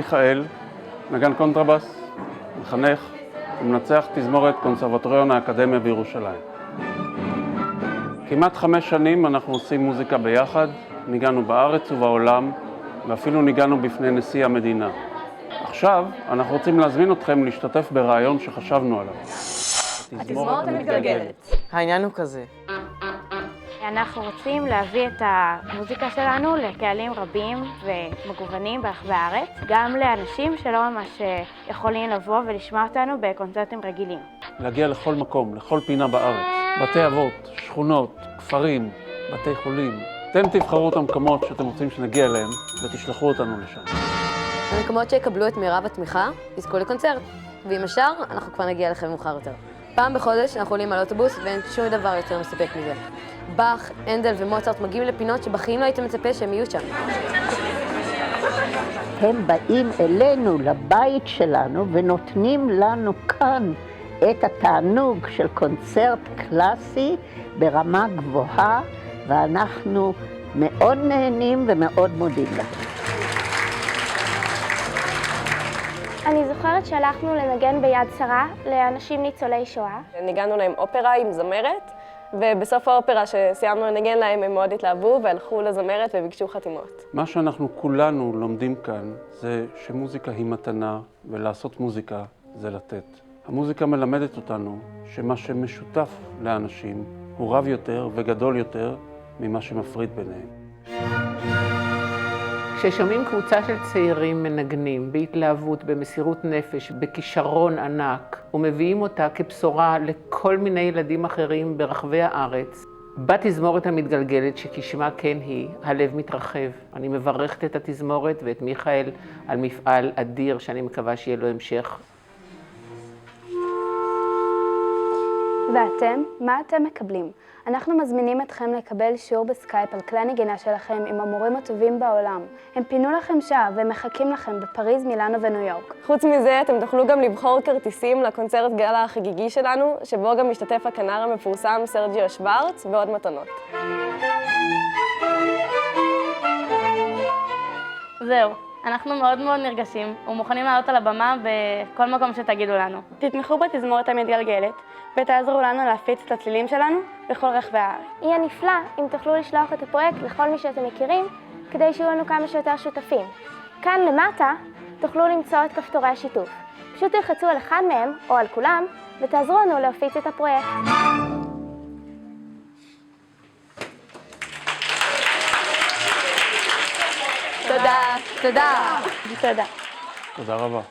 מיכאל, נגן קונטרבס, מחנך ומנצח תזמורת קונסרבטוריון האקדמיה בירושלים. כמעט 5 שנים אנחנו עושים מוזיקה ביחד, ניגענו בארץ ובעולם ואפילו ניגענו בפני נשיא המדינה. עכשיו אנחנו רוצים להזמין אתכם להשתתף ברעיון שחשבנו עליו. התזמורת המתגלגלת. העניין הוא כזה. אנחנו רוצים להביא את המוזיקה שלנו לקהלים רבים ומגוונים ברחבי הארץ, גם לאנשים שלא ממש יכולים לבוא ולשמוע אותנו בקונצרטים רגילים. להגיע לכל מקום, לכל פינה בארץ, בתי אבות, שכונות, כפרים, בתי חולים. אתם תבחרו את המקומות שאתם רוצים שנגיע אליהם ותשלחו אותנו לשם. המקומות שיקבלו את מירב התמיכה יזכו לקונצרט, ועם השאר אנחנו כבר נגיע לכם מאוחר יותר. פעם בחודש אנחנו עולים על אוטובוס ואין שום דבר יותר מספק מזה. באך, הנדל ומוצרט מגיעים לפינות שבחיים לא הייתם מצפה שהם יהיו שם. הם באים אלינו, לבית שלנו, ונותנים לנו כאן את התענוג של קונצרט קלאסי ברמה גבוהה, ואנחנו מאוד נהנים ומאוד מודים להם. אני זוכרת שהלכנו לנגן ביד שרה לאנשים ניצולי שואה. ניגענו להם אופרה עם זמרת, ובסוף האופרה שסיימנו לנגן להם הם מאוד התלהבו והלכו לזמרת וביקשו חתימות. מה שאנחנו כולנו לומדים כאן זה שמוזיקה היא מתנה, ולעשות מוזיקה זה לתת. המוזיקה מלמדת אותנו שמה שמשותף לאנשים הוא רב יותר וגדול יותר ממה שמפריד ביניהם. כששומעים קבוצה של צעירים מנגנים בהתלהבות, במסירות נפש, בכישרון ענק, ומביאים אותה כבשורה לכל מיני ילדים אחרים ברחבי הארץ, בתזמורת המתגלגלת שכשמה כן היא, הלב מתרחב. אני מברכת את התזמורת ואת מיכאל על מפעל אדיר שאני מקווה שיהיה לו המשך. ואתם, מה אתם מקבלים? אנחנו מזמינים אתכם לקבל שיעור בסקייפ על כלי הנגינה שלכם עם המורים הטובים בעולם. הם פינו לכם שעה ומחכים לכם בפריז, מילאנו וניו יורק. חוץ מזה, אתם תוכלו גם לבחור כרטיסים לקונצרט גאלה החגיגי שלנו, שבו גם משתתף הכנר המפורסם סרג'יו שוורץ ועוד מתנות. זהו, אנחנו מאוד מאוד נרגשים ומוכנים לעלות על הבמה בכל מקום שתגידו לנו. תתמכו בתזמורת המתגלגלת ותעזרו לנו להפיץ את הצלילים שלנו בכל רחבי הארץ. יהיה נפלא אם תוכלו לשלוח את הפרויקט לכל מי שאתם מכירים, כדי שיהיו לנו כמה שיותר שותפים. כאן למטה תוכלו למצוא את כפתורי השיתוף. פשוט תלחצו על אחד מהם או על כולם ותעזרו לנו להפיץ את הפרויקט. תודה. תודה. תודה רבה.